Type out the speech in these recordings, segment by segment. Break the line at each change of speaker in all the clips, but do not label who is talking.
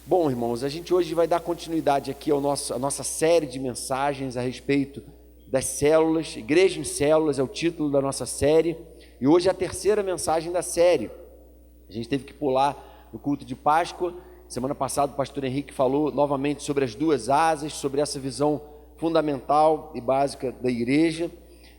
Bom, irmãos, a gente hoje vai dar continuidade aqui à nossa série de mensagens a respeito das células. Igreja em Células é o título da nossa série, e hoje é a terceira mensagem da série. A gente teve que pular no culto de Páscoa. Semana passada o pastor Henrique falou novamente sobre as duas asas, sobre essa visão fundamental e básica da igreja,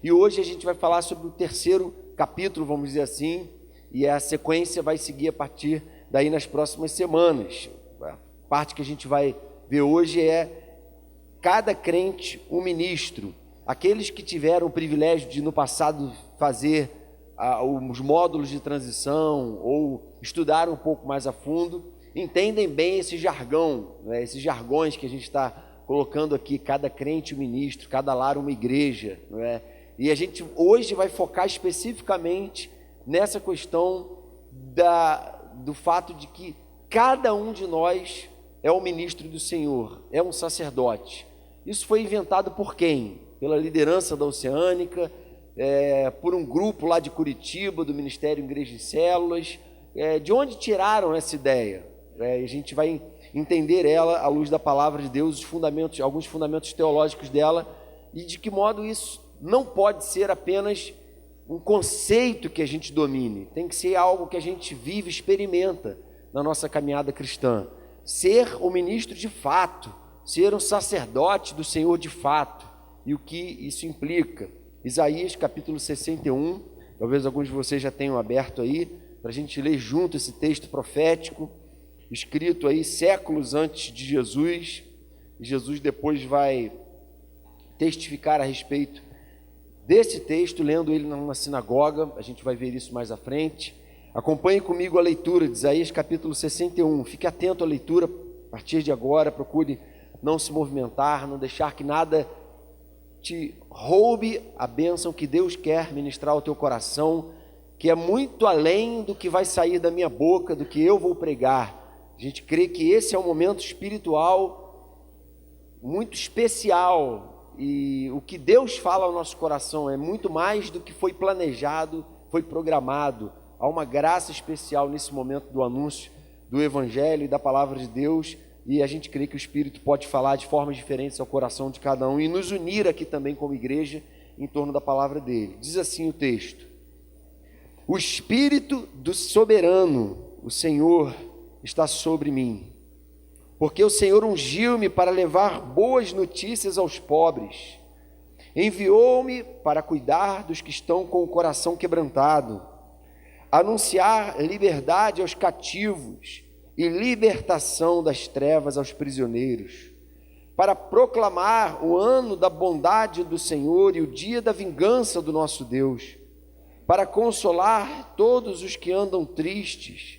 e hoje a gente vai falar sobre o terceiro capítulo, vamos dizer assim, e a sequência vai seguir a partir daí nas próximas semanas. A parte que a gente vai ver hoje é cada crente um ministro. Aqueles que tiveram o privilégio de no passado fazer os módulos de transição ou estudar um pouco mais a fundo, entendem bem esse jargão, né? Esses jargões que a gente está colocando aqui, cada crente um ministro, cada lar uma igreja, não é? E a gente hoje vai focar especificamente nessa questão do fato de que cada um de nós é um ministro do Senhor, é um sacerdote. Isso foi inventado por quem? Pela liderança da Oceânica, por um grupo lá de Curitiba, do Ministério Igreja em Células. De onde tiraram essa ideia? A gente vai entender ela à luz da palavra de Deus, os fundamentos, alguns fundamentos teológicos dela, e de que modo isso não pode ser apenas um conceito que a gente domine, tem que ser algo que a gente vive, experimenta na nossa caminhada cristã. Ser um ministro de fato, ser um sacerdote do Senhor de fato, e o que isso implica. Isaías capítulo 61, talvez alguns de vocês já tenham aberto aí, para a gente ler junto esse texto profético, escrito aí séculos antes de Jesus, e Jesus depois vai testificar a respeito desse texto, lendo ele numa sinagoga. A gente vai ver isso mais à frente. Acompanhe comigo a leitura de Isaías capítulo 61, fique atento à leitura a partir de agora, procure não se movimentar, não deixar que nada te roube a bênção que Deus quer ministrar ao teu coração, que é muito além do que vai sair da minha boca, do que eu vou pregar. A gente crê que esse é um momento espiritual muito especial, e o que Deus fala ao nosso coração é muito mais do que foi planejado, foi programado. Há uma graça especial nesse momento do anúncio do Evangelho e da Palavra de Deus, e a gente crê que o Espírito pode falar de formas diferentes ao coração de cada um e nos unir aqui também como igreja em torno da Palavra dele. Diz assim o texto: o Espírito do Soberano, o Senhor, está sobre mim, porque o Senhor ungiu-me para levar boas notícias aos pobres, enviou-me para cuidar dos que estão com o coração quebrantado, anunciar liberdade aos cativos e libertação das trevas aos prisioneiros, para proclamar o ano da bondade do Senhor e o dia da vingança do nosso Deus, para consolar todos os que andam tristes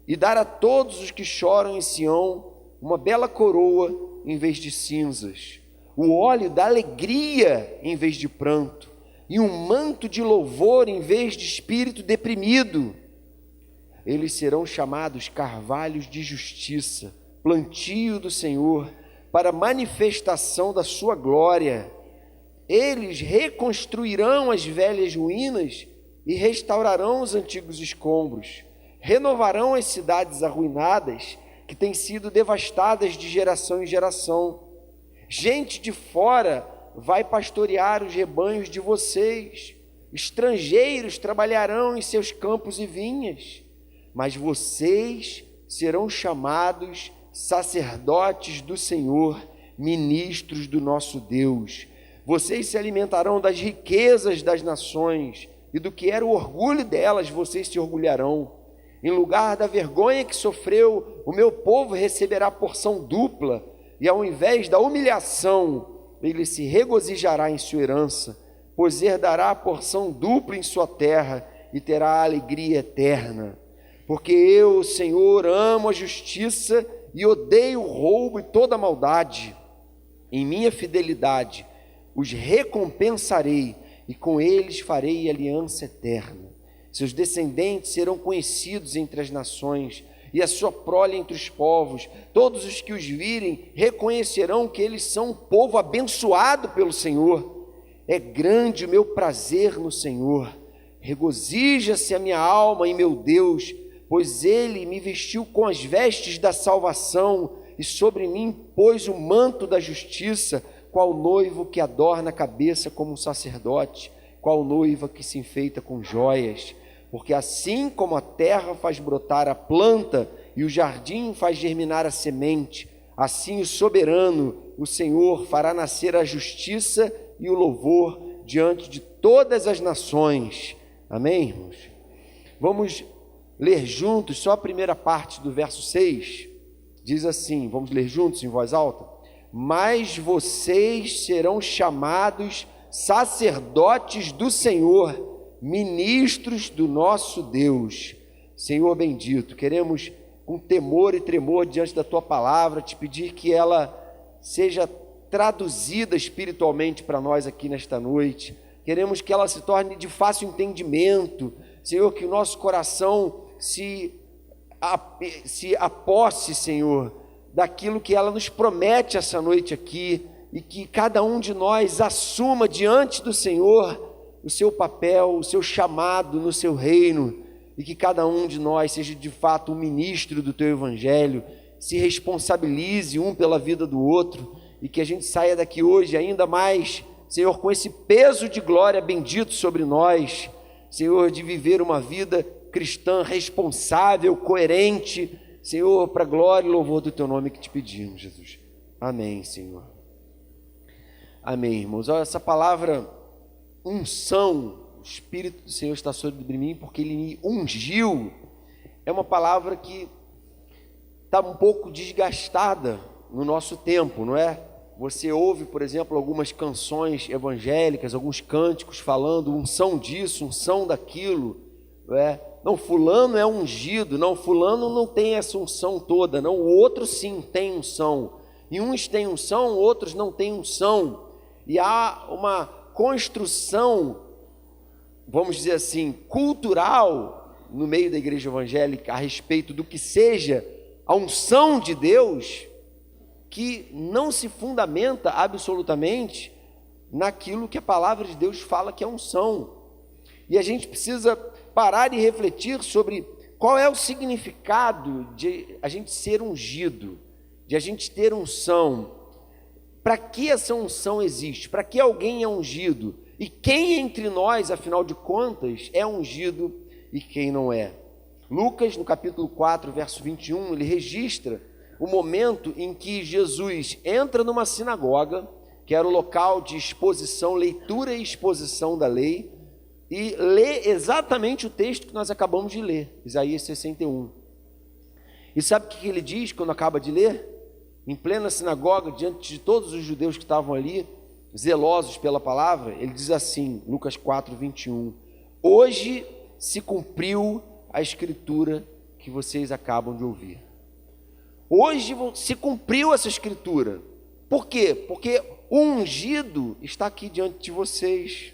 e dar a todos os que choram em Sião uma bela coroa em vez de cinzas, o óleo da alegria em vez de pranto, e um manto de louvor em vez de espírito deprimido. Eles serão chamados carvalhos de justiça, plantio do Senhor, para manifestação da sua glória. Eles reconstruirão as velhas ruínas e restaurarão os antigos escombros, renovarão as cidades arruinadas, que têm sido devastadas de geração em geração. Gente de fora vai pastorear os rebanhos de vocês, estrangeiros trabalharão em seus campos e vinhas, mas vocês serão chamados sacerdotes do Senhor, ministros do nosso Deus. Vocês se alimentarão das riquezas das nações, e do que era o orgulho delas vocês se orgulharão. Em lugar da vergonha que sofreu, o meu povo receberá porção dupla, e ao invés da humilhação, ele se regozijará em sua herança, pois herdará a porção dupla em sua terra e terá a alegria eterna. Porque eu, Senhor, amo a justiça e odeio o roubo e toda a maldade. Em minha fidelidade os recompensarei, e com eles farei aliança eterna. Seus descendentes serão conhecidos entre as nações, e a sua prole entre os povos. Todos os que os virem reconhecerão que eles são um povo abençoado pelo Senhor. É grande o meu prazer no Senhor. Regozija-se a minha alma em meu Deus, pois ele me vestiu com as vestes da salvação e sobre mim pôs o manto da justiça, qual noivo que adorna a cabeça como um sacerdote, qual noiva que se enfeita com joias. Porque assim como a terra faz brotar a planta e o jardim faz germinar a semente, assim o soberano, o Senhor, fará nascer a justiça e o louvor diante de todas as nações. Amém, irmãos? Vamos ler juntos só a primeira parte do verso 6. Diz assim, vamos ler juntos em voz alta? Mas vocês serão chamados sacerdotes do Senhor, ministros do nosso Deus. Senhor bendito, queremos com temor e tremor diante da Tua palavra te pedir que ela seja traduzida espiritualmente para nós aqui nesta noite. Queremos que ela se torne de fácil entendimento, Senhor, que o nosso coração se aposse, Senhor, daquilo que ela nos promete essa noite aqui, e que cada um de nós assuma diante do Senhor o seu papel, o seu chamado no seu reino, e que cada um de nós seja de fato um ministro do teu evangelho, se responsabilize um pela vida do outro, e que a gente saia daqui hoje ainda mais, Senhor, com esse peso de glória bendito sobre nós, Senhor, de viver uma vida cristã responsável, coerente, Senhor, para a glória e louvor do teu nome que te pedimos, Jesus. Amém, Senhor. Amém, irmãos. Olha, essa palavra unção, o Espírito do Senhor está sobre mim porque Ele me ungiu, é uma palavra que está um pouco desgastada no nosso tempo, não é? Você ouve, por exemplo, algumas canções evangélicas, alguns cânticos falando unção disso, unção daquilo, não é? Não, fulano é ungido, não, fulano não tem essa unção toda, não, o outro sim tem unção, e uns têm unção, outros não têm unção, e há uma construção, vamos dizer assim, cultural no meio da igreja evangélica a respeito do que seja a unção de Deus, que não se fundamenta absolutamente naquilo que a palavra de Deus fala que é unção. E a gente precisa parar e refletir sobre qual é o significado de a gente ser ungido, de a gente ter unção. Para que essa unção existe? Para que alguém é ungido? E quem entre nós, afinal de contas, é ungido e quem não é? Lucas, no capítulo 4, verso 21, ele registra o momento em que Jesus entra numa sinagoga, que era o local de exposição, leitura e exposição da lei, e lê exatamente o texto que nós acabamos de ler, Isaías 61. E sabe o que ele diz quando acaba de ler? Em plena sinagoga, diante de todos os judeus que estavam ali, zelosos pela palavra, ele diz assim, Lucas 4, 21, hoje se cumpriu a escritura que vocês acabam de ouvir. Hoje se cumpriu essa escritura. Por quê? Porque o ungido está aqui diante de vocês.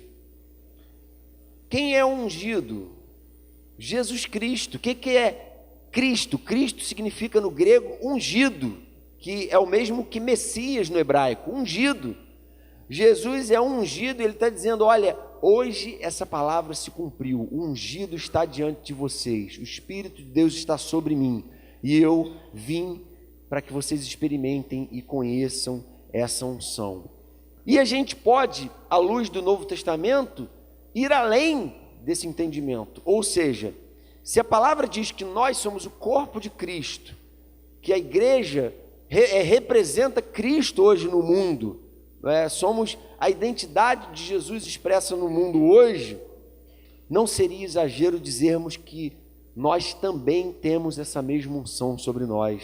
Quem é o ungido? Jesus Cristo. O que é Cristo? Cristo significa no grego ungido, que é o mesmo que Messias no hebraico, ungido. Jesus é ungido e ele está dizendo, olha, hoje essa palavra se cumpriu, o ungido está diante de vocês, o Espírito de Deus está sobre mim, e eu vim para que vocês experimentem e conheçam essa unção. E a gente pode, à luz do Novo Testamento, ir além desse entendimento, ou seja, se a palavra diz que nós somos o corpo de Cristo, que a igreja representa Cristo hoje no mundo, somos a identidade de Jesus expressa no mundo hoje, não seria exagero dizermos que nós também temos essa mesma unção sobre nós.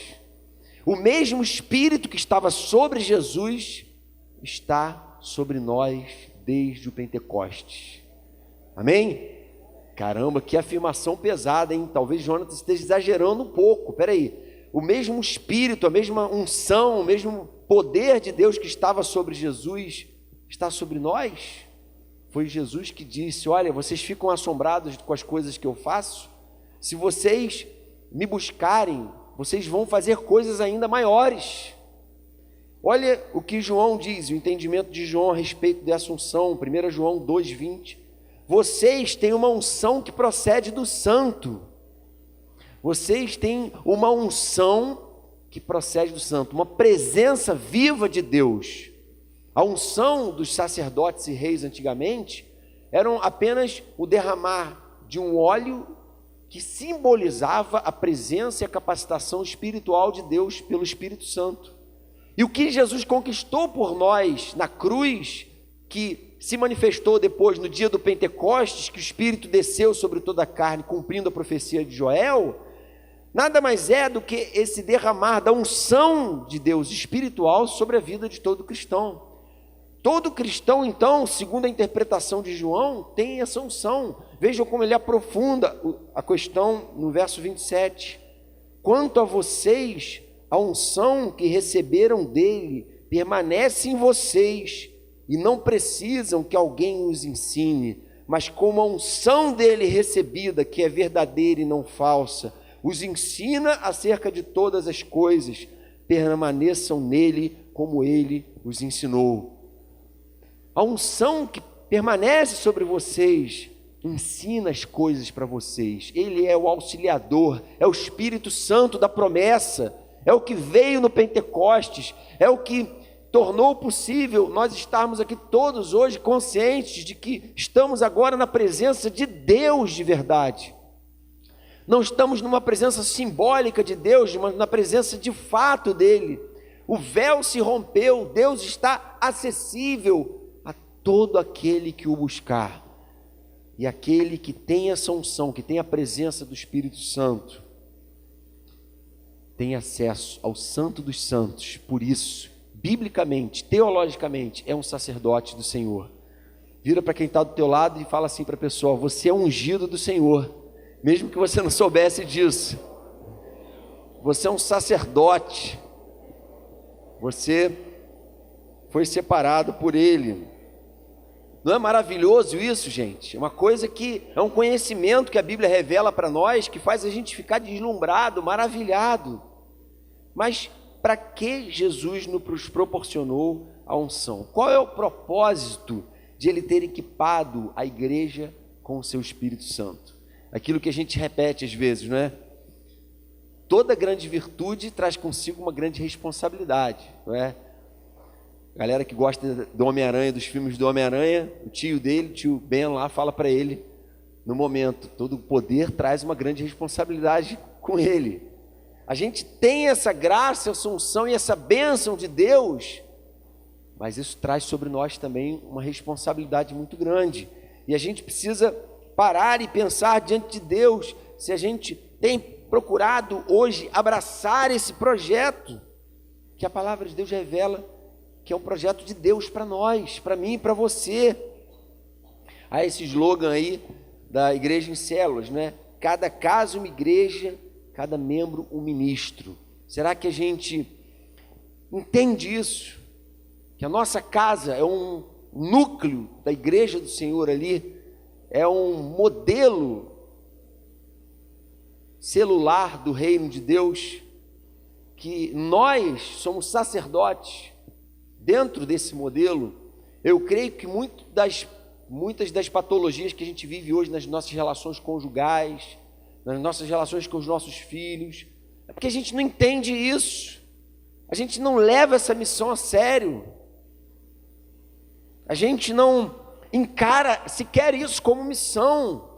O mesmo Espírito que estava sobre Jesus está sobre nós desde o Pentecostes. Amém? Caramba, que afirmação pesada, hein? Talvez Jonas esteja exagerando um pouco. Peraí, o mesmo Espírito, a mesma unção, o mesmo poder de Deus que estava sobre Jesus está sobre nós? Foi Jesus que disse, olha, vocês ficam assombrados com as coisas que eu faço? Se vocês me buscarem, vocês vão fazer coisas ainda maiores. Olha o que João diz, o entendimento de João a respeito dessa unção, 1 João 2,20. Vocês têm uma unção que procede do santo. Vocês têm uma unção que procede do santo, uma presença viva de Deus. A unção dos sacerdotes e reis antigamente eram apenas o derramar de um óleo que simbolizava a presença e a capacitação espiritual de Deus pelo Espírito Santo. E o que Jesus conquistou por nós na cruz, que se manifestou depois no dia do Pentecostes, que o Espírito desceu sobre toda a carne, cumprindo a profecia de Joel, nada mais é do que esse derramar da unção de Deus espiritual sobre a vida de todo cristão. Todo cristão, então, segundo a interpretação de João, tem essa unção. Vejam como ele aprofunda a questão no verso 27. Quanto a vocês, a unção que receberam dele permanece em vocês, e não precisam que alguém os ensine, mas como a unção dele recebida, que é verdadeira e não falsa, os ensina acerca de todas as coisas, permaneçam nele como ele os ensinou. A unção que permanece sobre vocês ensina as coisas para vocês. Ele é o auxiliador, é o Espírito Santo da promessa, é o que veio no Pentecostes, é o que tornou possível nós estarmos aqui todos hoje conscientes de que estamos agora na presença de Deus de verdade. Não estamos numa presença simbólica de Deus, mas na presença de fato dele. O véu se rompeu, Deus está acessível a todo aquele que o buscar. E aquele que tem essa unção, que tem a presença do Espírito Santo, tem acesso ao Santo dos Santos. Por isso, biblicamente, teologicamente, é um sacerdote do Senhor. Vira para quem está do teu lado e fala assim para a pessoa: você é ungido do Senhor, mesmo que você não soubesse disso. Você é um sacerdote, você foi separado por Ele. Não é maravilhoso isso, gente? É uma coisa que é um conhecimento que a Bíblia revela para nós, que faz a gente ficar deslumbrado, maravilhado. Mas para que Jesus nos proporcionou a unção? Qual é o propósito de Ele ter equipado a igreja com o seu Espírito Santo? Aquilo que a gente repete às vezes, não é? Toda grande virtude traz consigo uma grande responsabilidade, não é? A galera que gosta do Homem-Aranha, dos filmes do Homem-Aranha, o tio dele, o tio Ben lá, fala para ele, no momento, todo poder traz uma grande responsabilidade com ele. A gente tem essa graça, essa unção e essa bênção de Deus, mas isso traz sobre nós também uma responsabilidade muito grande. E a gente precisa parar e pensar diante de Deus, se a gente tem procurado hoje abraçar esse projeto, que a palavra de Deus revela, que é um projeto de Deus para nós, para mim e para você. Há esse slogan aí da igreja em células, né? Cada casa uma igreja, cada membro um ministro. Será que a gente entende isso? Que a nossa casa é um núcleo da igreja do Senhor ali, é um modelo celular do reino de Deus, que nós somos sacerdotes dentro desse modelo. Eu creio que muitas das patologias que a gente vive hoje nas nossas relações conjugais, nas nossas relações com os nossos filhos, é porque a gente não entende isso, a gente não leva essa missão a sério, a gente não encara sequer isso como missão,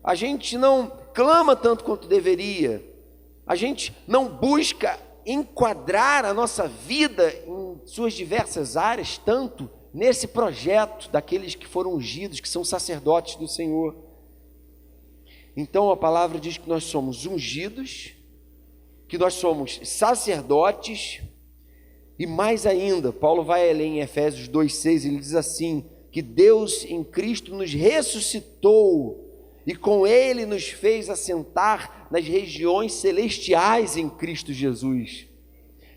a gente não clama tanto quanto deveria, a gente não busca enquadrar a nossa vida em suas diversas áreas, tanto nesse projeto daqueles que foram ungidos, que são sacerdotes do Senhor. Então a palavra diz que nós somos ungidos, que nós somos sacerdotes, e mais ainda, Paulo vai além em Efésios 2,6, ele diz assim, que Deus em Cristo nos ressuscitou, e com Ele nos fez assentar nas regiões celestiais em Cristo Jesus.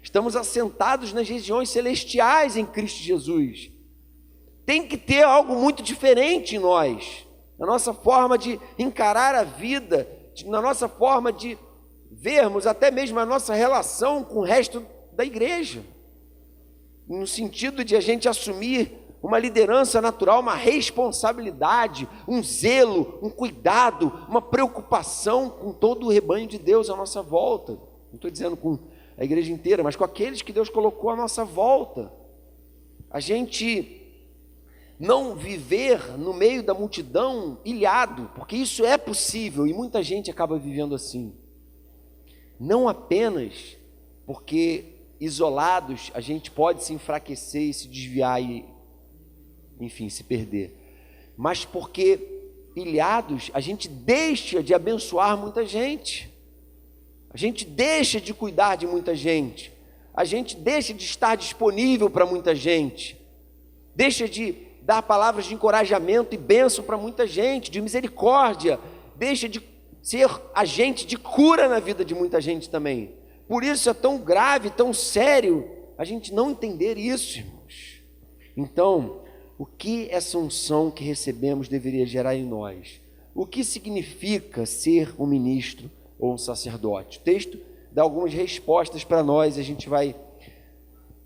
Estamos assentados nas regiões celestiais em Cristo Jesus. Tem que ter algo muito diferente em nós, na nossa forma de encarar a vida, na nossa forma de vermos até mesmo a nossa relação com o resto da igreja, no sentido de a gente assumir uma liderança natural, uma responsabilidade, um zelo, um cuidado, uma preocupação com todo o rebanho de Deus à nossa volta. Não estou dizendo com a igreja inteira, mas com aqueles que Deus colocou à nossa volta. A gente não viver no meio da multidão ilhado, porque isso é possível e muita gente acaba vivendo assim. Não apenas porque isolados a gente pode se enfraquecer e se desviar e, enfim, se perder, mas porque ilhados a gente deixa de abençoar muita gente, a gente deixa de cuidar de muita gente, a gente deixa de estar disponível para muita gente, deixa de dar palavras de encorajamento e bênção para muita gente, de misericórdia, deixa de ser agente de cura na vida de muita gente também. Por isso é tão grave, tão sério a gente não entender isso, irmãos. Então, o que essa unção que recebemos deveria gerar em nós? O que significa ser um ministro ou um sacerdote? O texto dá algumas respostas para nós, a gente vai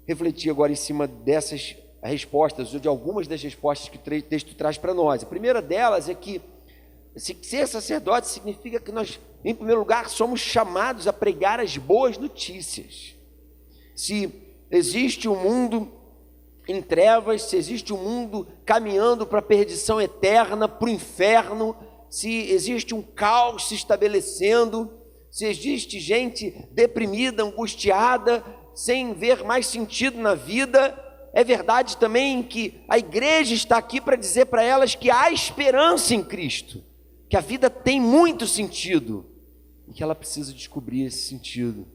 refletir agora em cima dessas respostas, ou de algumas das respostas que o texto traz para nós. A primeira delas é que ser sacerdote significa que nós, em primeiro lugar, somos chamados a pregar as boas notícias. Se existe um mundo em trevas, se existe um mundo caminhando para a perdição eterna, para o inferno, se existe um caos se estabelecendo, se existe gente deprimida, angustiada, sem ver mais sentido na vida, é verdade também que a igreja está aqui para dizer para elas que há esperança em Cristo, que a vida tem muito sentido, e que ela precisa descobrir esse sentido,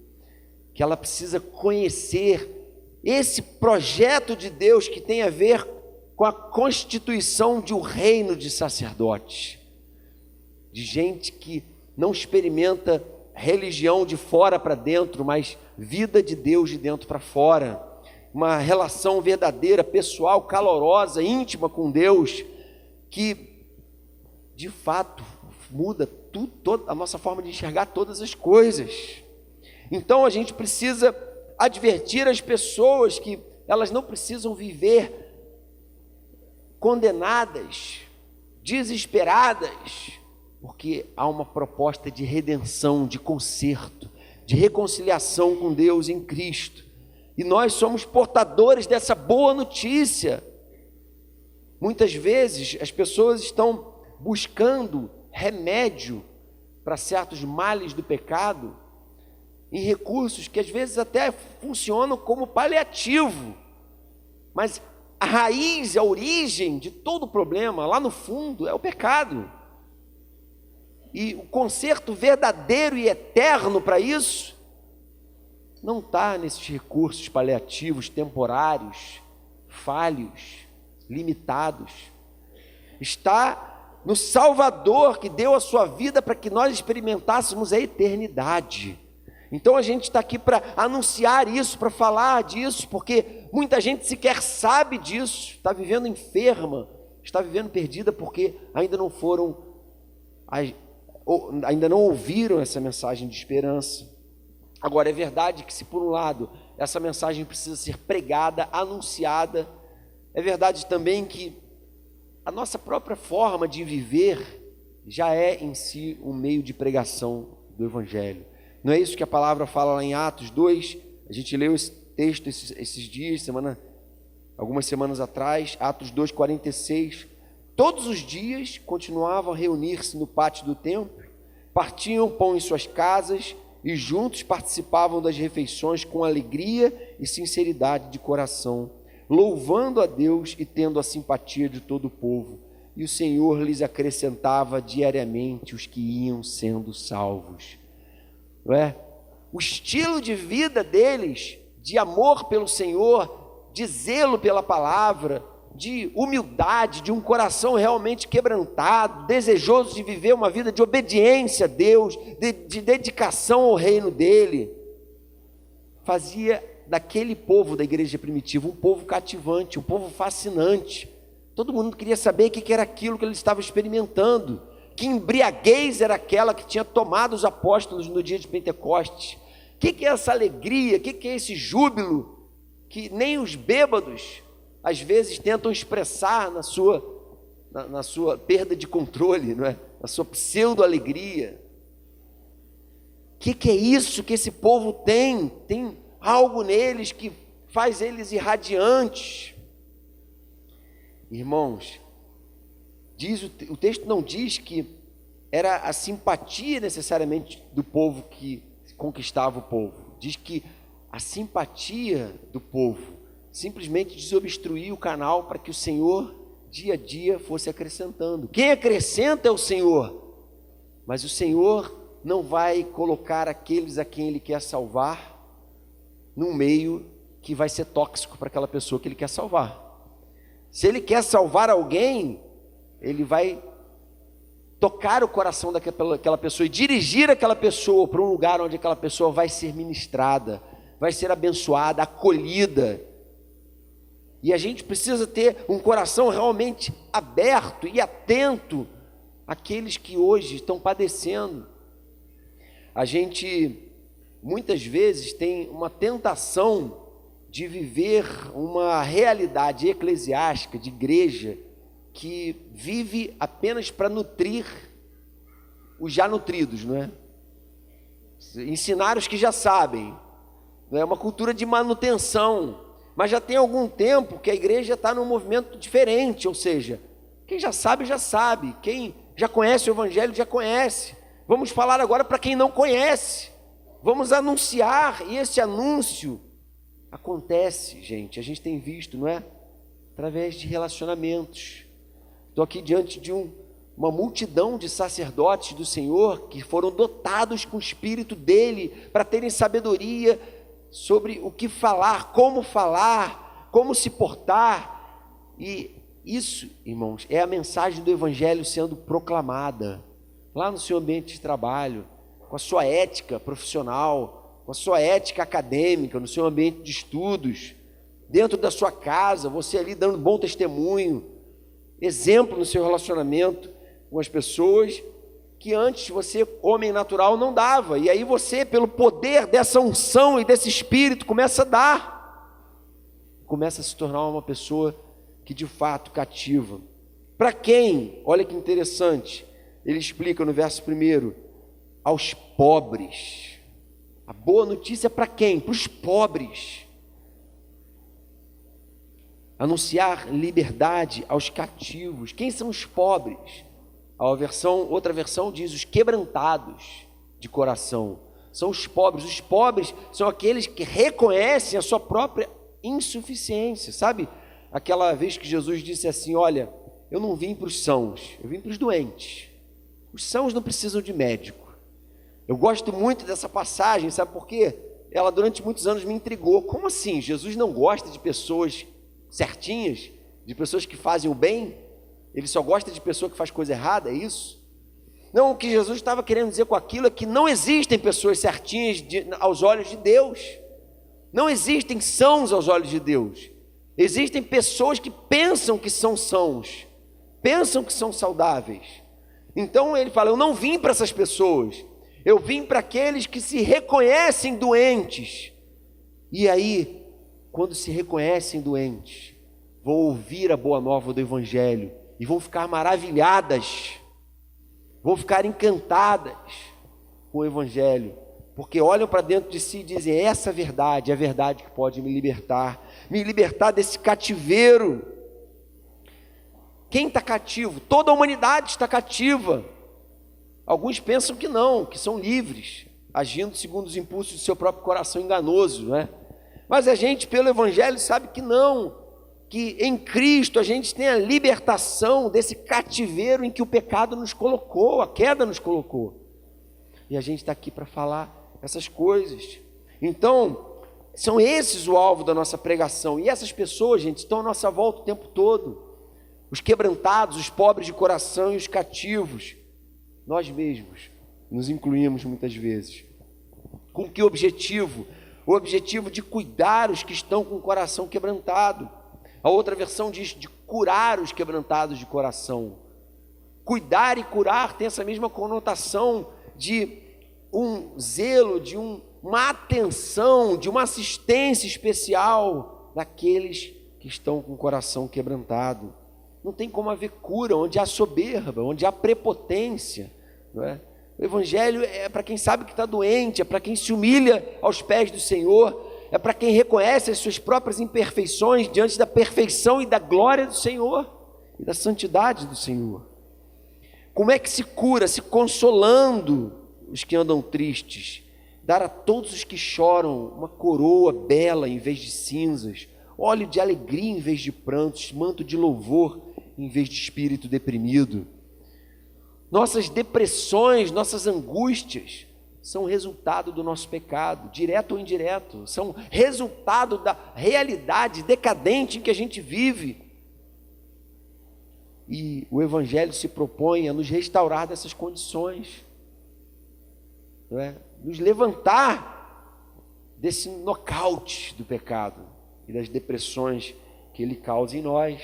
que ela precisa conhecer esse projeto de Deus que tem a ver com a constituição de um reino de sacerdotes, de gente que não experimenta religião de fora para dentro, mas vida de Deus de dentro para fora, uma relação verdadeira, pessoal, calorosa, íntima com Deus, que de fato muda toda a nossa forma de enxergar todas as coisas. Então a gente precisa advertir as pessoas que elas não precisam viver condenadas, desesperadas, porque há uma proposta de redenção, de conserto, de reconciliação com Deus em Cristo, e nós somos portadores dessa boa notícia. Muitas vezes as pessoas estão buscando remédio para certos males do pecado em recursos que às vezes até funcionam como paliativo, mas a raiz, a origem de todo o problema, lá no fundo, é o pecado. E o conserto verdadeiro e eterno para isso não está nesses recursos paliativos, temporários, falhos, limitados. Está no Salvador que deu a sua vida para que nós experimentássemos a eternidade. Então a gente está aqui para anunciar isso, para falar disso, porque muita gente sequer sabe disso, está vivendo enferma, está vivendo perdida porque ainda não ouviram essa mensagem de esperança. Agora, é verdade que se por um lado essa mensagem precisa ser pregada, anunciada, é verdade também que a nossa própria forma de viver já é em si um meio de pregação do Evangelho. Não é isso que a palavra fala lá em Atos 2? A gente leu esse texto esses dias, algumas semanas atrás, Atos 2:46. Todos os dias continuavam a reunir-se no pátio do templo, partiam pão em suas casas e juntos participavam das refeições com alegria e sinceridade de coração, louvando a Deus e tendo a simpatia de todo o povo. E o Senhor lhes acrescentava diariamente os que iam sendo salvos. Não é? O estilo de vida deles, de amor pelo Senhor, de zelo pela palavra, de humildade, de um coração realmente quebrantado, desejoso de viver uma vida de obediência a Deus, de dedicação ao reino dele, fazia daquele povo da igreja primitiva um povo cativante, um povo fascinante. Todo mundo queria saber o que era aquilo que eles estavam experimentando, que embriaguez era aquela que tinha tomado os apóstolos no dia de Pentecostes, o que é essa alegria, o que é esse júbilo, que nem os bêbados às vezes tentam expressar na sua perda de controle, não é? Na sua pseudo-alegria. O que é isso que esse povo tem? Tem algo neles que faz eles irradiantes. Irmãos, o texto não diz que era a simpatia necessariamente do povo que conquistava o povo. Diz que a simpatia do povo simplesmente desobstruía o canal para que o Senhor, dia a dia, fosse acrescentando. Quem acrescenta é o Senhor, mas o Senhor não vai colocar aqueles a quem Ele quer salvar num meio que vai ser tóxico para aquela pessoa que Ele quer salvar. Se Ele quer salvar alguém, Ele vai tocar o coração daquela pessoa e dirigir aquela pessoa para um lugar onde aquela pessoa vai ser ministrada, vai ser abençoada, acolhida. E a gente precisa ter um coração realmente aberto e atento àqueles que hoje estão padecendo. A gente muitas vezes tem uma tentação de viver uma realidade eclesiástica, de igreja, que vive apenas para nutrir os já nutridos, não é? Ensinar os que já sabem, não é? Uma cultura de manutenção, mas já tem algum tempo que a igreja está num movimento diferente, ou seja, quem já sabe, quem já conhece o evangelho já conhece. Vamos falar agora para quem não conhece, vamos anunciar, e esse anúncio acontece, gente, a gente tem visto, não é? Através de relacionamentos. Estou aqui diante de uma multidão de sacerdotes do Senhor que foram dotados com o Espírito dele para terem sabedoria sobre o que falar, como se portar. E isso, irmãos, é a mensagem do Evangelho sendo proclamada lá no seu ambiente de trabalho, com a sua ética profissional, com a sua ética acadêmica, no seu ambiente de estudos, dentro da sua casa, você ali dando bom testemunho, exemplo no seu relacionamento com as pessoas, que antes você, homem natural, não dava, e aí você, pelo poder dessa unção e desse Espírito, começa a dar, começa a se tornar uma pessoa que de fato cativa. Para quem? Olha que interessante, ele explica no verso 1, aos pobres. A boa notícia é para quem? Para os pobres. Anunciar liberdade aos cativos. Quem são os pobres? Outra versão diz os quebrantados de coração. São os pobres. Os pobres são aqueles que reconhecem a sua própria insuficiência. Sabe aquela vez que Jesus disse assim, olha, eu não vim para os sãos, eu vim para os doentes. Os sãos não precisam de médico. Eu gosto muito dessa passagem, sabe por quê? Ela durante muitos anos me intrigou. Como assim? Jesus não gosta de pessoas certinhas, de pessoas que fazem o bem? Ele só gosta de pessoa que faz coisa errada, é isso? Não, o que Jesus estava querendo dizer com aquilo é que não existem pessoas certinhas aos olhos de Deus. Não existem sãos aos olhos de Deus. Existem pessoas que pensam que são sãos, pensam que são saudáveis. Então ele fala, eu não vim para essas pessoas, eu vim para aqueles que se reconhecem doentes. E aí, quando se reconhecem doentes, vão ouvir a boa nova do Evangelho e vão ficar maravilhadas, vão ficar encantadas com o Evangelho, porque olham para dentro de si e dizem, essa verdade é a verdade que pode me libertar desse cativeiro. Quem está cativo? Toda a humanidade está cativa. Alguns pensam que não, que são livres, agindo segundo os impulsos do seu próprio coração enganoso, não é? Mas a gente, pelo Evangelho, sabe que não, que em Cristo a gente tem a libertação desse cativeiro em que o pecado nos colocou, a queda nos colocou. E a gente está aqui para falar essas coisas. Então, são esses o alvo da nossa pregação. E essas pessoas, gente, estão à nossa volta o tempo todo. Os quebrantados, os pobres de coração e os cativos. Nós mesmos nos incluímos muitas vezes. Com que objetivo? O objetivo de cuidar os que estão com o coração quebrantado. A outra versão diz de curar os quebrantados de coração. Cuidar e curar tem essa mesma conotação de um zelo, de uma atenção, de uma assistência especial daqueles que estão com o coração quebrantado. Não tem como haver cura onde há soberba, onde há prepotência, não é? O Evangelho é para quem sabe que está doente, é para quem se humilha aos pés do Senhor, é para quem reconhece as suas próprias imperfeições diante da perfeição e da glória do Senhor e da santidade do Senhor. Como é que se cura? Se consolando os que andam tristes, dar a todos os que choram uma coroa bela em vez de cinzas, óleo de alegria em vez de prantos, manto de louvor em vez de espírito deprimido. Nossas depressões, nossas angústias são resultado do nosso pecado, direto ou indireto, são resultado da realidade decadente em que a gente vive. E o Evangelho se propõe a nos restaurar dessas condições, não é? Nos levantar desse nocaute do pecado e das depressões que ele causa em nós.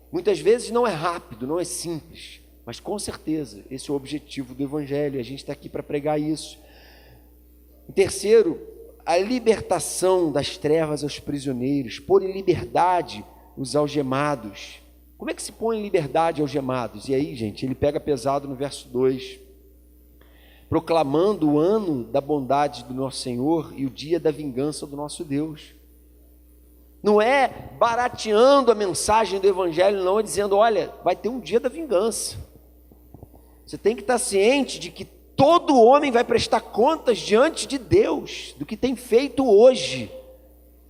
Muitas vezes não é rápido, não é simples, mas com certeza esse é o objetivo do Evangelho, e a gente está aqui para pregar isso. Em terceiro, a libertação das trevas aos prisioneiros, pôr em liberdade os algemados. Como é que se põe em liberdade algemados? E aí, gente, ele pega pesado no verso 2, proclamando o ano da bondade do nosso Senhor e o dia da vingança do nosso Deus. Não é barateando a mensagem do Evangelho, não, é dizendo, olha, vai ter um dia da vingança. Você tem que estar ciente de que todo homem vai prestar contas diante de Deus, do que tem feito hoje.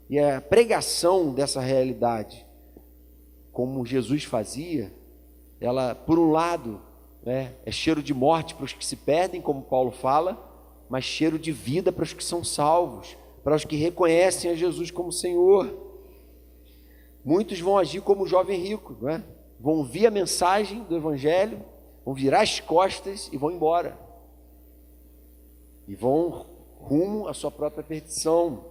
E a pregação dessa realidade, como Jesus fazia, ela, por um lado, é cheiro de morte para os que se perdem, como Paulo fala, mas cheiro de vida para os que são salvos, para os que reconhecem a Jesus como Senhor. Muitos vão agir como o jovem rico, não é? Vão ouvir a mensagem do Evangelho, vão virar as costas e vão embora. E vão rumo à sua própria perdição.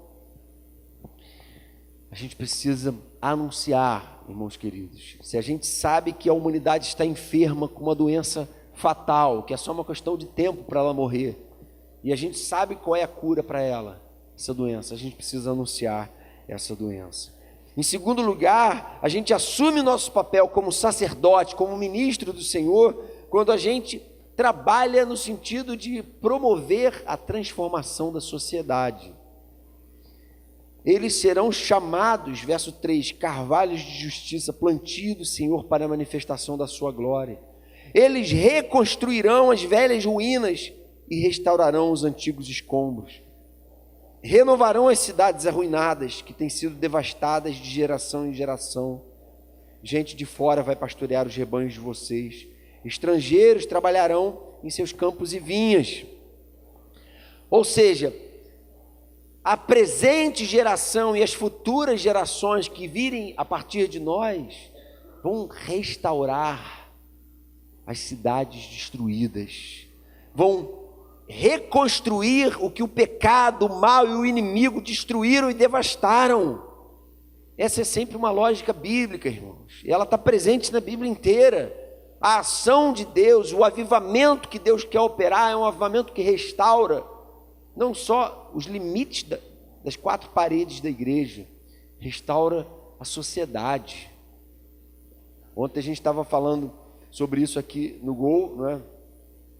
A gente precisa anunciar, irmãos queridos. Se a gente sabe que a humanidade está enferma com uma doença fatal, que é só uma questão de tempo para ela morrer, e a gente sabe qual é a cura para ela, essa doença, a gente precisa anunciar essa doença. Em segundo lugar, a gente assume o nosso papel como sacerdote, como ministro do Senhor, quando a gente trabalha no sentido de promover a transformação da sociedade. Eles serão chamados, verso 3, carvalhos de justiça, plantio do Senhor para a manifestação da sua glória. Eles reconstruirão as velhas ruínas e restaurarão os antigos escombros. Renovarão as cidades arruinadas, que têm sido devastadas de geração em geração. Gente de fora vai pastorear os rebanhos de vocês. Estrangeiros trabalharão em seus campos e vinhas. Ou seja, a presente geração e as futuras gerações que virem a partir de nós vão restaurar as cidades destruídas, vão reconstruir o que o pecado, o mal e o inimigo destruíram e devastaram. Essa é sempre uma lógica bíblica, irmãos, e ela está presente na Bíblia inteira. A ação de Deus, o avivamento que Deus quer operar é um avivamento que restaura não só os limites das quatro paredes da igreja, restaura a sociedade. Ontem a gente estava falando sobre isso aqui no Gol, não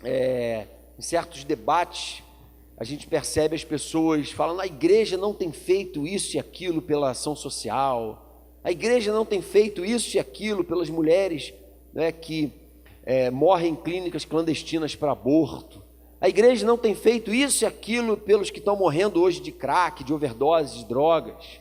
é? Em certos debates, a gente percebe as pessoas falando, a igreja não tem feito isso e aquilo pela ação social, a igreja não tem feito isso e aquilo pelas mulheres, né, que morrem em clínicas clandestinas para aborto, a igreja não tem feito isso e aquilo pelos que estão morrendo hoje de crack, de overdose, de drogas.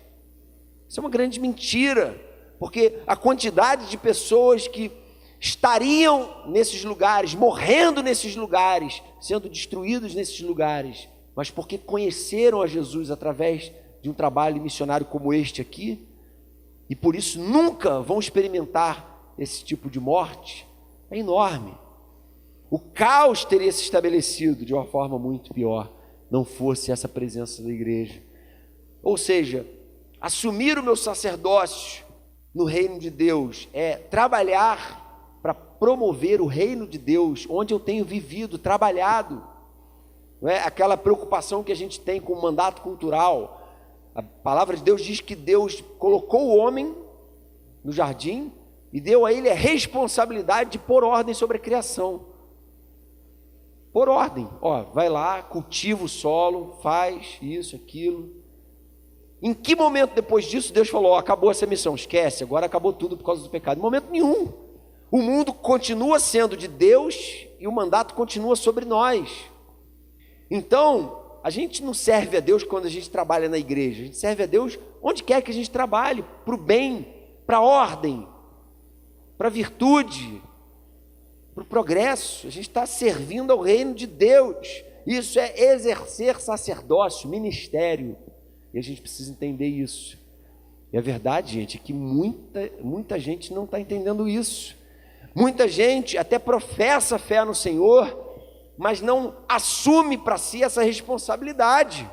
Isso é uma grande mentira, porque a quantidade de pessoas que estariam nesses lugares, morrendo nesses lugares, sendo destruídos nesses lugares, mas porque conheceram a Jesus através de um trabalho missionário como este aqui, e por isso nunca vão experimentar esse tipo de morte, é enorme. O caos teria se estabelecido de uma forma muito pior, não fosse essa presença da igreja. Ou seja, assumir o meu sacerdócio no reino de Deus é trabalhar para promover o reino de Deus, onde eu tenho vivido, trabalhado. Não é aquela preocupação que a gente tem com o mandato cultural. A palavra de Deus diz que Deus colocou o homem no jardim e deu a ele a responsabilidade de pôr ordem sobre a criação. Pôr ordem, vai lá, cultiva o solo, faz isso, aquilo. Em que momento depois disso Deus falou, acabou essa missão, esquece, agora acabou tudo por causa do pecado? Em momento nenhum. O mundo continua sendo de Deus e o mandato continua sobre nós. Então, a gente não serve a Deus quando a gente trabalha na igreja, a gente serve a Deus onde quer que a gente trabalhe, para o bem, para a ordem, para a virtude, para o progresso. A gente está servindo ao reino de Deus. Isso é exercer sacerdócio, ministério. E a gente precisa entender isso. E a verdade, gente, é que muita gente não está entendendo isso. Muita gente até professa fé no Senhor, mas não assume para si essa responsabilidade.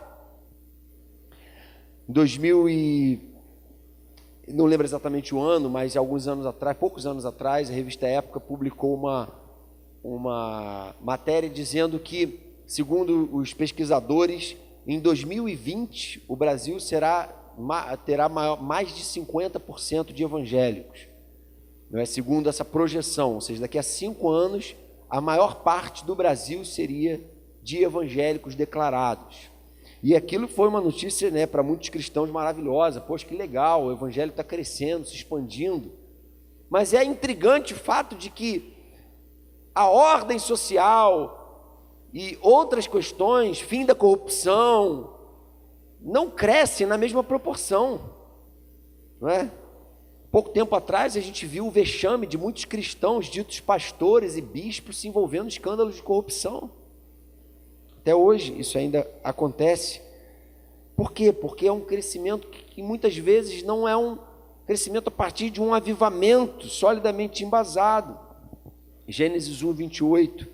Em 2000 não lembro exatamente o ano, mas poucos anos atrás, a revista Época publicou uma matéria dizendo que, segundo os pesquisadores, em 2020 o Brasil terá mais de 50% de evangélicos, não é? Segundo essa projeção, ou seja, daqui a 5 anos a maior parte do Brasil seria de evangélicos declarados. E aquilo foi uma notícia, né, para muitos cristãos maravilhosa. Poxa, que legal, o evangelho está crescendo, se expandindo. Mas é intrigante o fato de que a ordem social e outras questões, fim da corrupção, não crescem na mesma proporção, não é? Pouco tempo atrás a gente viu o vexame de muitos cristãos, ditos pastores e bispos, se envolvendo em escândalos de corrupção. Até hoje isso ainda acontece. Por quê? Porque é um crescimento que muitas vezes não é um crescimento a partir de um avivamento solidamente embasado. Gênesis 1, 28,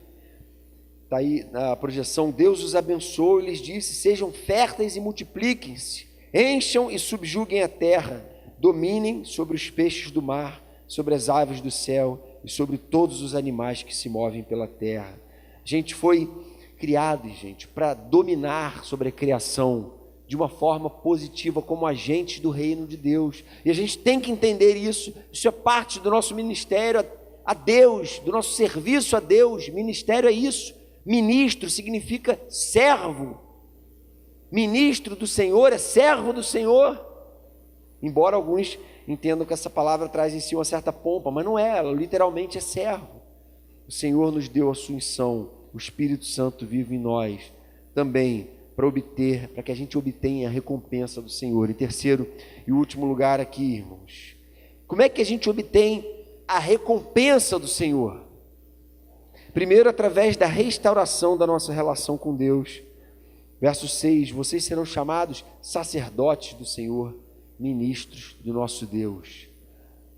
está aí na projeção: Deus os abençoou e lhes disse: sejam férteis e multipliquem-se, encham e subjuguem a terra, dominem sobre os peixes do mar, sobre as aves do céu e sobre todos os animais que se movem pela terra. A gente foi criado, gente, para dominar sobre a criação de uma forma positiva, como agentes do reino de Deus. E a gente tem que entender isso. Isso é parte do nosso ministério a Deus, do nosso serviço a Deus. Ministério é isso. Ministro significa servo. Ministro do Senhor é servo do Senhor. Embora alguns entendam que essa palavra traz em si uma certa pompa, mas não é, ela literalmente é servo. O Senhor nos deu a sua unção, o Espírito Santo vive em nós também, para que a gente obtenha a recompensa do Senhor. Em terceiro e último lugar aqui, irmãos, como é que a gente obtém a recompensa do Senhor? Primeiro, através da restauração da nossa relação com Deus. Verso 6, vocês serão chamados sacerdotes do Senhor, ministros do nosso Deus.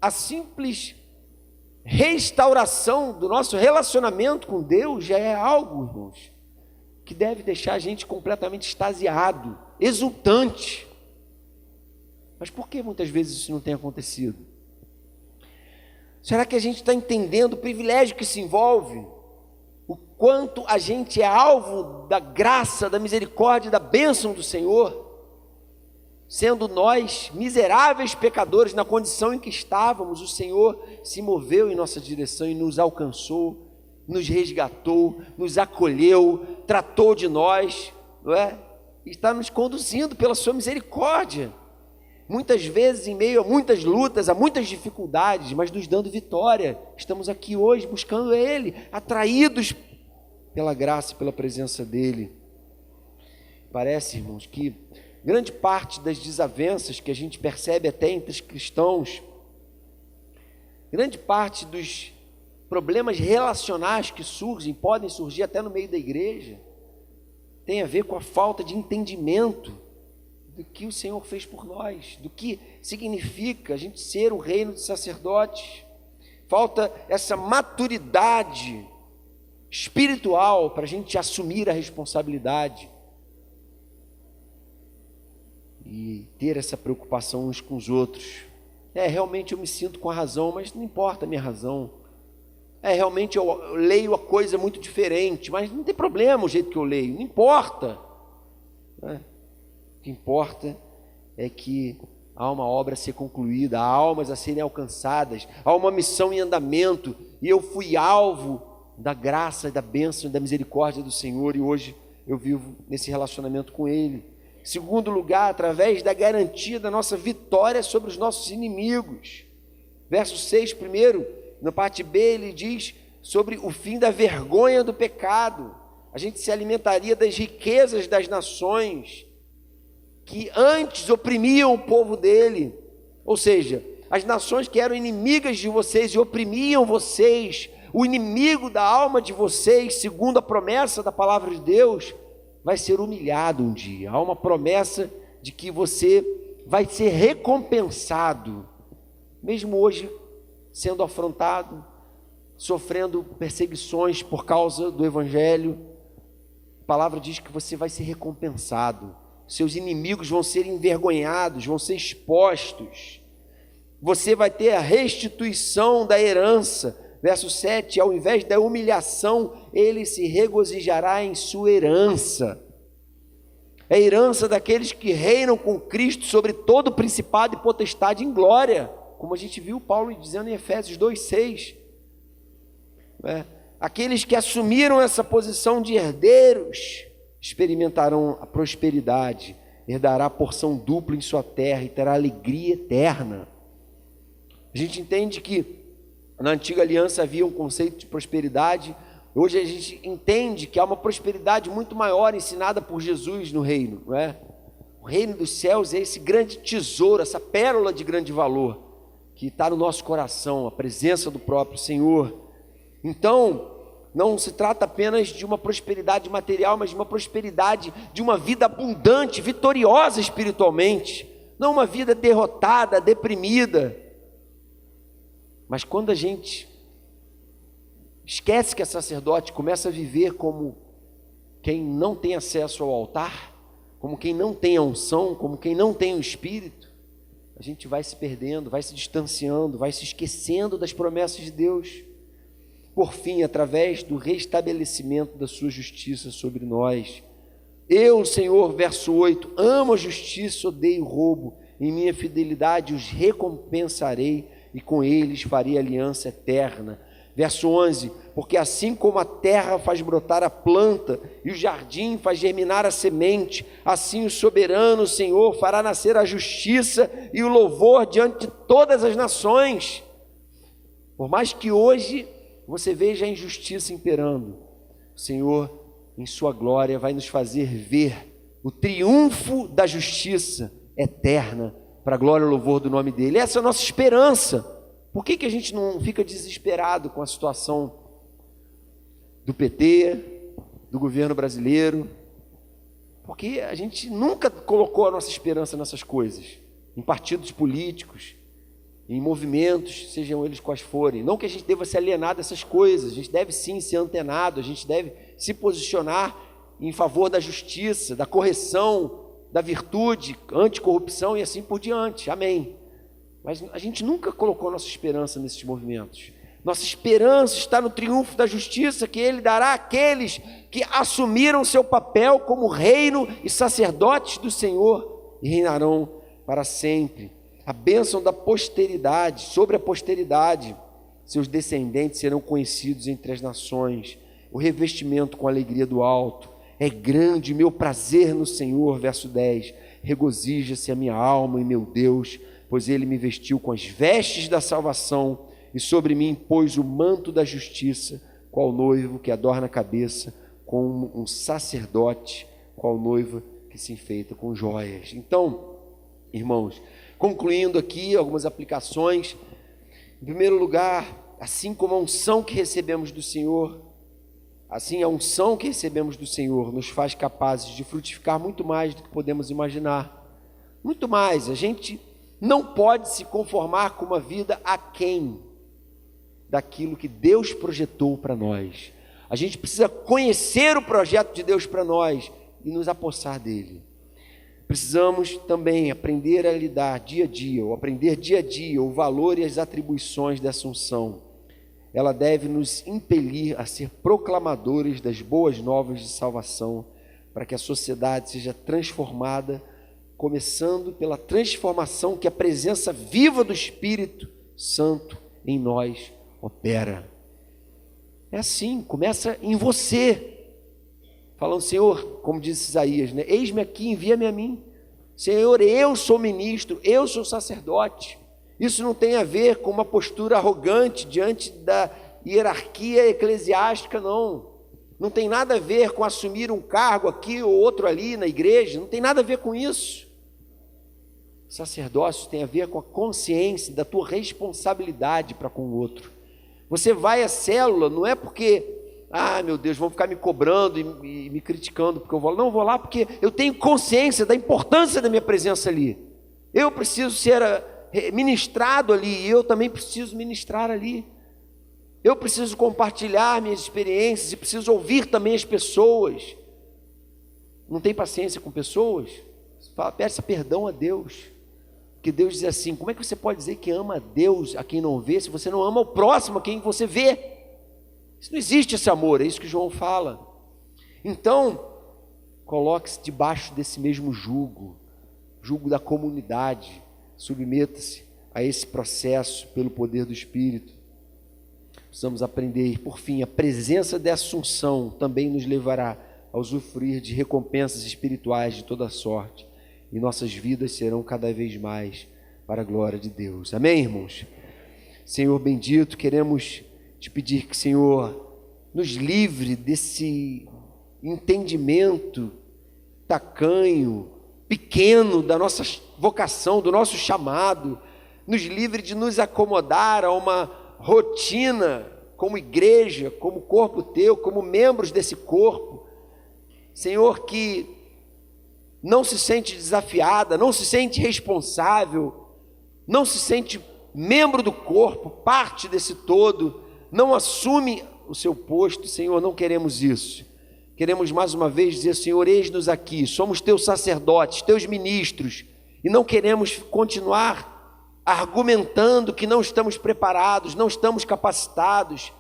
A simples restauração do nosso relacionamento com Deus já é algo, irmãos, que deve deixar a gente completamente extasiado, exultante. Mas por que muitas vezes isso não tem acontecido? Será que a gente está entendendo o privilégio que se envolve? O quanto a gente é alvo da graça, da misericórdia, da bênção do Senhor? Sendo nós miseráveis pecadores na condição em que estávamos, o Senhor se moveu em nossa direção e nos alcançou, nos resgatou, nos acolheu, tratou de nós, não é? E está nos conduzindo pela sua misericórdia, muitas vezes em meio a muitas lutas, a muitas dificuldades, mas nos dando vitória. Estamos aqui hoje buscando Ele, atraídos pela graça e pela presença dEle. Parece, irmãos, que grande parte das desavenças que a gente percebe até entre os cristãos, grande parte dos problemas relacionais que surgem, podem surgir até no meio da igreja, tem a ver com a falta de entendimento do que o Senhor fez por nós, do que significa a gente ser um reino de sacerdotes. Falta essa maturidade espiritual para a gente assumir a responsabilidade e ter essa preocupação uns com os outros. Realmente eu me sinto com a razão, mas não importa a minha razão. Realmente eu leio a coisa muito diferente, mas não tem problema o jeito que eu leio, não importa. O que importa é que há uma obra a ser concluída, há almas a serem alcançadas, há uma missão em andamento, e eu fui alvo da graça, da bênção e da misericórdia do Senhor, e hoje eu vivo nesse relacionamento com Ele. Em segundo lugar, através da garantia da nossa vitória sobre os nossos inimigos. Verso 6, primeiro, na parte B, ele diz sobre o fim da vergonha do pecado. A gente se alimentaria das riquezas das nações que antes oprimiam o povo dele, ou seja, as nações que eram inimigas de vocês e oprimiam vocês, o inimigo da alma de vocês, segundo a promessa da palavra de Deus, vai ser humilhado um dia. Há uma promessa de que você vai ser recompensado, mesmo hoje sendo afrontado, sofrendo perseguições por causa do Evangelho. A palavra diz que você vai ser recompensado. Seus inimigos vão ser envergonhados, vão ser expostos. Você vai ter a restituição da herança. Verso 7, ao invés da humilhação, ele se regozijará em sua herança. É a herança daqueles que reinam com Cristo sobre todo principado e potestade em glória, como a gente viu Paulo dizendo em Efésios 2,6. Aqueles que assumiram essa posição de herdeiros experimentarão a prosperidade, herdará a porção dupla em sua terra e terá alegria eterna. A gente entende que na antiga aliança havia um conceito de prosperidade. Hoje a gente entende que há uma prosperidade muito maior ensinada por Jesus no reino, não é? O reino dos céus é esse grande tesouro, essa pérola de grande valor que está no nosso coração, a presença do próprio Senhor. Então, não se trata apenas de uma prosperidade material, mas de uma prosperidade de uma vida abundante, vitoriosa espiritualmente, não uma vida derrotada, deprimida. Mas quando a gente esquece que é sacerdote, começa a viver como quem não tem acesso ao altar, como quem não tem a unção, como quem não tem o Espírito, a gente vai se perdendo, vai se distanciando, vai se esquecendo das promessas de Deus. Por fim, através do restabelecimento da sua justiça sobre nós. Eu, Senhor, verso 8, amo a justiça, odeio o roubo, em minha fidelidade os recompensarei e com eles farei aliança eterna. Verso 11, porque assim como a terra faz brotar a planta e o jardim faz germinar a semente, assim o soberano Senhor fará nascer a justiça e o louvor diante de todas as nações. Por mais que hoje você veja a injustiça imperando, o Senhor, em sua glória, vai nos fazer ver o triunfo da justiça eterna, para a glória e louvor do nome dEle. Essa é a nossa esperança. Por que a gente não fica desesperado com a situação do PT, do governo brasileiro? Porque a gente nunca colocou a nossa esperança nessas coisas, em partidos políticos, em movimentos, sejam eles quais forem. Não que a gente deva se alienar dessas coisas, a gente deve sim ser antenado, a gente deve se posicionar em favor da justiça, da correção, da virtude, anticorrupção e assim por diante, amém. Mas a gente nunca colocou nossa esperança nesses movimentos. Nossa esperança está no triunfo da justiça que Ele dará àqueles que assumiram seu papel como reino e sacerdotes do Senhor e reinarão para sempre. A bênção da posteridade, sobre a posteridade, seus descendentes serão conhecidos entre as nações. O revestimento com a alegria do alto. É grande meu prazer no Senhor, verso 10. Regozija-se a minha alma em meu Deus, pois Ele me vestiu com as vestes da salvação e sobre mim pôs o manto da justiça, qual noivo que adorna a cabeça, como um sacerdote, qual noiva que se enfeita com joias. Então, irmãos, concluindo aqui algumas aplicações. Em primeiro lugar, assim como a unção que recebemos do Senhor, assim a unção que recebemos do Senhor nos faz capazes de frutificar muito mais do que podemos imaginar. Muito mais. A gente não pode se conformar com uma vida aquém daquilo que Deus projetou para nós. A gente precisa conhecer o projeto de Deus para nós e nos apossar dele. Precisamos também aprender a lidar dia a dia, ou aprender dia a dia, o valor e as atribuições dessa unção. Ela deve nos impelir a ser proclamadores das boas novas de salvação, para que a sociedade seja transformada começando pela transformação que a presença viva do Espírito Santo em nós opera. É assim, começa em você, falando: Senhor, como disse Isaías, né? Eis-me aqui, envia-me a mim. Senhor, eu sou ministro, eu sou sacerdote. Isso não tem a ver com uma postura arrogante diante da hierarquia eclesiástica, não. Não tem nada a ver com assumir um cargo aqui ou outro ali na igreja, não tem nada a ver com isso. Sacerdócio tem a ver com a consciência da tua responsabilidade para com o outro. Você vai à célula, não é porque, meu Deus, vão ficar me cobrando e me criticando porque eu vou lá. Não, eu vou lá porque eu tenho consciência da importância da minha presença ali. Eu preciso ser ministrado ali, e eu também preciso ministrar ali. Eu preciso compartilhar minhas experiências e preciso ouvir também as pessoas. Não tem paciência com pessoas? Peça perdão a Deus. Porque Deus diz assim: como é que você pode dizer que ama a Deus a quem não vê, se você não ama o próximo a quem você vê? Isso não existe, esse amor, é isso que João fala. Então, coloque-se debaixo desse mesmo jugo da comunidade, submeta-se a esse processo pelo poder do Espírito. Precisamos aprender. Por fim, a presença dessa unção também nos levará a usufruir de recompensas espirituais de toda sorte, e nossas vidas serão cada vez mais para a glória de Deus. Amém, irmãos? Senhor bendito, queremos te pedir que, Senhor, nos livre desse entendimento tacanho, pequeno da nossa vocação, do nosso chamado. Nos livre de nos acomodar a uma rotina como igreja, como corpo teu, como membros desse corpo. Senhor, que não se sente desafiada, não se sente responsável, não se sente membro do corpo, parte desse todo, não assume o seu posto. Senhor, não queremos isso. Queremos mais uma vez dizer: Senhor, eis-nos aqui, somos teus sacerdotes, teus ministros, e não queremos continuar argumentando que não estamos preparados, não estamos capacitados.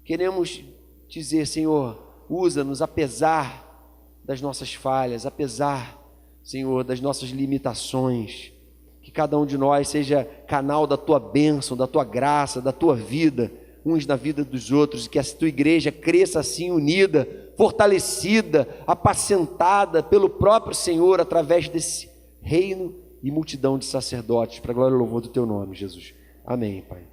Queremos dizer: Senhor, usa-nos apesar das nossas falhas, apesar, Senhor, das nossas limitações. Que cada um de nós seja canal da tua bênção, da tua graça, da tua vida, uns na vida dos outros, e que a tua igreja cresça assim, unida, fortalecida, apacentada pelo próprio Senhor, através desse reino e multidão de sacerdotes, para a glória e louvor do teu nome, Jesus. Amém, Pai.